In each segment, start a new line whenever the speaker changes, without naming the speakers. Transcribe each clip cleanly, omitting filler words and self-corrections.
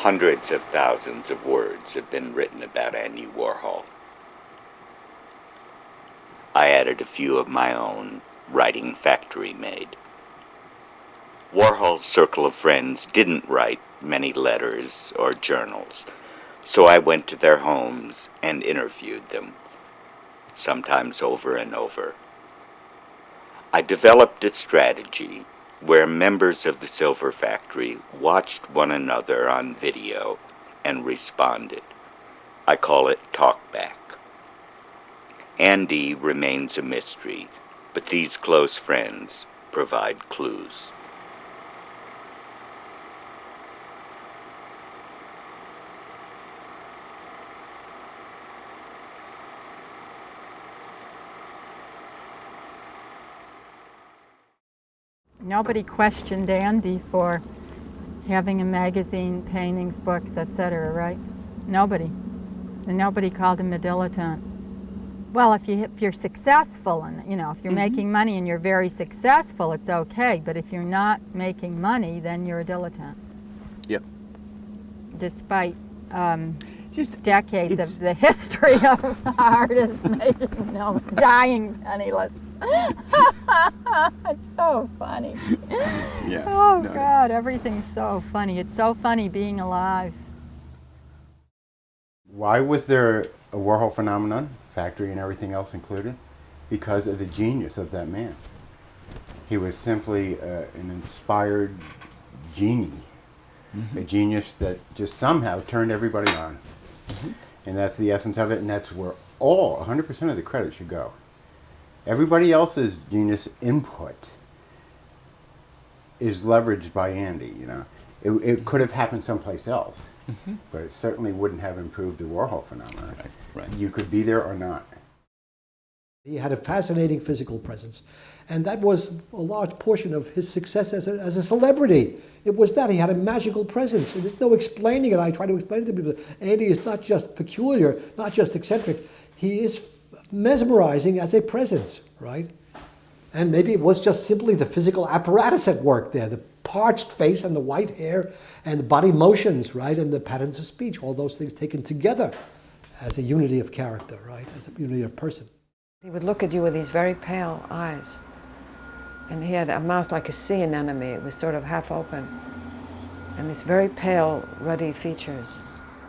Hundreds of thousands of words have been written about Andy Warhol. I added a few of my own, writing factory-made. Warhol's circle of friends didn't write many letters or journals, so I went to their homes and interviewed them, sometimes over and over. I developed a strategy where members of the Silver Factory watched one another on video and responded. I call it talkback. Andy remains a mystery, but these close friends provide clues.
Nobody questioned Andy for having a magazine, paintings, books, etc., right? Nobody. And nobody called him a dilettante. Well, if you're successful and, if you're making money and you're very successful, it's okay. But if you're not making money, then you're a dilettante.
Yep.
Despite just decades of the history of artists dying penniless. It's so funny.
Yeah.
Oh, no, God, everything's so funny. It's so funny being alive.
Why was there a Warhol phenomenon, factory and everything else included? Because of the genius of that man. He was simply an inspired genie, a genius that just somehow turned everybody on. And that's the essence of it, and that's where 100% of the credit should go. Everybody else's genius input is leveraged by Andy, It could have happened someplace else, but it certainly wouldn't have improved the Warhol phenomenon.
Right.
You could be there or not.
He had a fascinating physical presence, and that was a large portion of his success as a celebrity. It was that he had a magical presence, and there's no explaining it. I try to explain it to people. Andy is not just peculiar, not just eccentric. He is mesmerizing as a presence, right? And maybe it was just simply the physical apparatus at work there, the parched face and the white hair and the body motions, right, and the patterns of speech, all those things taken together as a unity of character, right, as a unity of person.
He would look at you with these very pale eyes, and he had a mouth like a sea anemone. It was sort of half open, and these very pale, ruddy features,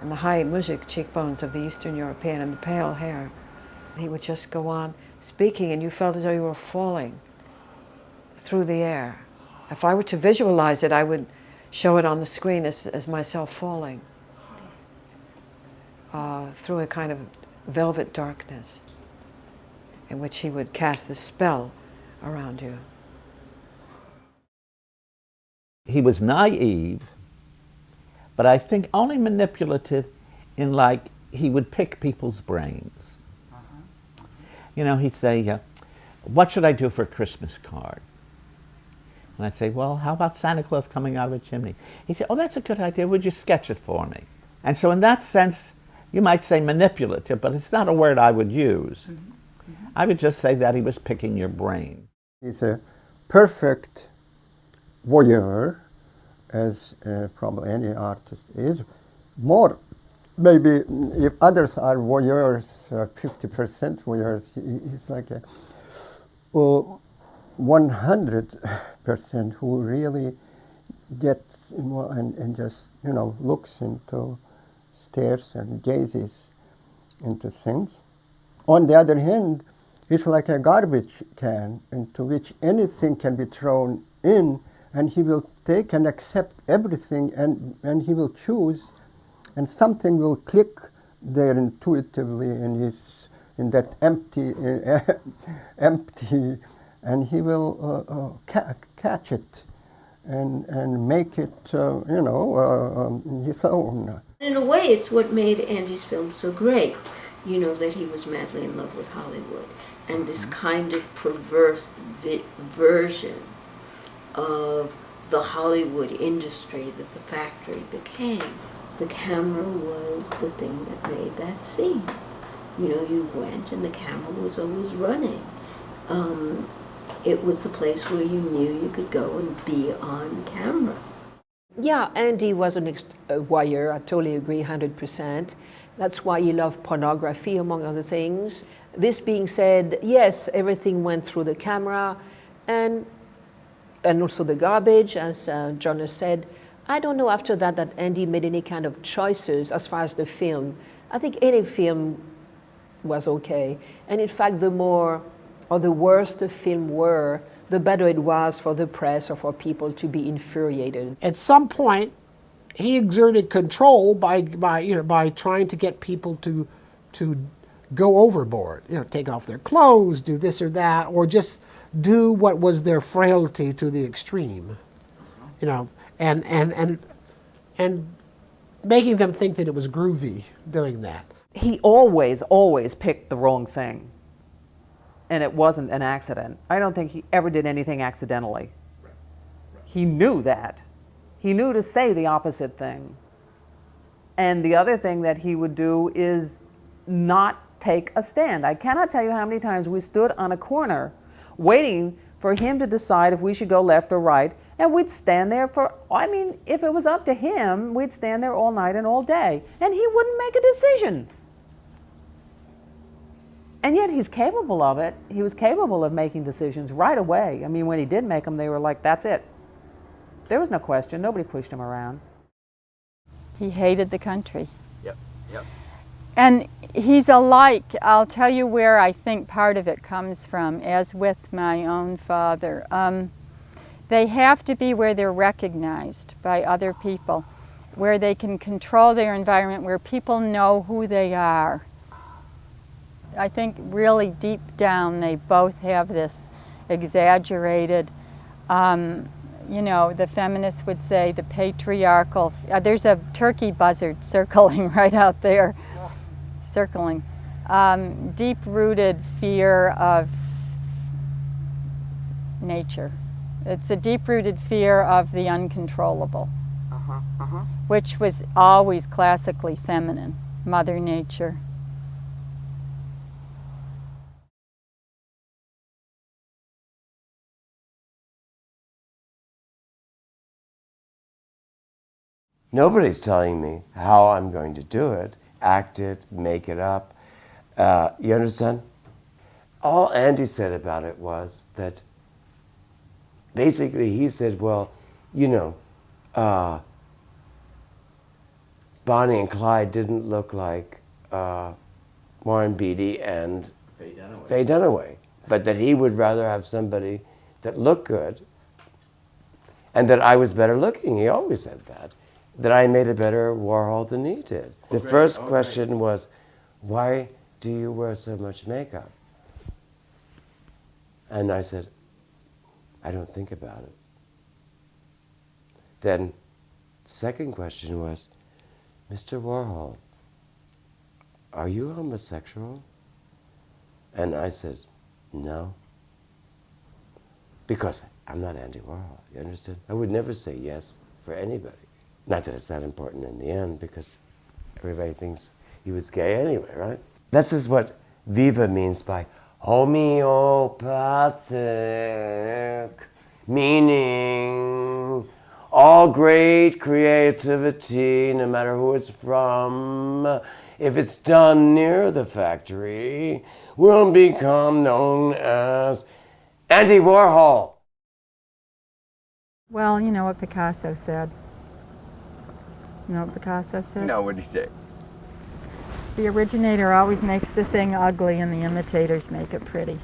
and the high muzhik cheekbones of the Eastern European, and the pale hair. He would just go on speaking, and you felt as though you were falling through the air. If I were to visualize it, I would show it on the screen as myself falling through a kind of velvet darkness in which he would cast the spell around you.
He was naive, but I think only manipulative in he would pick people's brains. He'd say, what should I do for a Christmas card? And I'd say, well, how about Santa Claus coming out of a chimney? He'd say, oh, that's a good idea. Would you sketch it for me? And so in that sense, you might say manipulative, but it's not a word I would use. I would just say that he was picking your brain.
He's a perfect voyeur, as probably any artist is. More, maybe if others are voyeurs, 50% voyeurs, he's like a 100% who really gets involved and just, looks into, stares and gazes into things. On the other hand, it's like a garbage can into which anything can be thrown in, and he will take and accept everything, and he will choose, and something will click there intuitively in that empty, and he will catch it and make it, his own.
In a way, it's what made Andy's film so great, that he was madly in love with Hollywood, and this kind of perverse version of the Hollywood industry that the factory became. The camera was the thing that made that scene. You went and the camera was always running. It was a place where you knew you could go and be on camera.
Yeah, Andy was a wire, I totally agree, 100%. That's why he loved pornography, among other things. This being said, yes, everything went through the camera, and also the garbage, as John has said. I don't know after that that Andy made any kind of choices as far as the film. I think any film was okay. And in fact, the more or the worse the film were, the better it was for the press or for people to be infuriated.
At some point, he exerted control by trying to get people to go overboard, take off their clothes, do this or that, or just do what was their frailty to the extreme, and making them think that it was groovy doing that.
He always picked the wrong thing, and it wasn't an accident. I don't think he ever did anything accidentally. He knew that. He knew to say the opposite thing. And the other thing that he would do is not take a stand. I cannot tell you how many times we stood on a corner waiting for him to decide if we should go left or right, and we'd stand there if it was up to him, we'd stand there all night and all day, and he wouldn't make a decision. And yet he's capable of it. He was capable of making decisions right away. I mean, when he did make them, they were like, that's it. There was no question. Nobody pushed him around.
He hated the country.
Yep.
And he's alike. I'll tell you where I think part of it comes from, as with my own father. They have to be where they're recognized by other people, where they can control their environment, where people know who they are. I think really deep down they both have this exaggerated, the feminists would say the patriarchal, there's a turkey buzzard circling right out there, circling. Deep-rooted fear of nature. It's a deep-rooted fear of the uncontrollable, which was always classically feminine, Mother Nature.
Nobody's telling me how I'm going to do it, act it, make it up. You understand? All Andy said about it was that basically he said, well, Bonnie and Clyde didn't look like Warren Beatty and Faye Dunaway, but that he would rather have somebody that looked good, and that I was better looking. He always said that I made a better Warhol than he did. The first question was, why do you wear so much makeup? And I said, I don't think about it. Then the second question was, Mr. Warhol, are you homosexual? And I said, no. Because I'm not Andy Warhol, you understand? I would never say yes for anybody. Not that it's that important in the end, because everybody thinks he was gay anyway, right? This is what Viva means by homeopathic, meaning all great creativity, no matter who it's from, if it's done near the factory, will become known as Andy Warhol.
Well, you know what Picasso said. You know what Picasso said?
No, what did he say?
The originator always makes the thing ugly and the imitators make it pretty.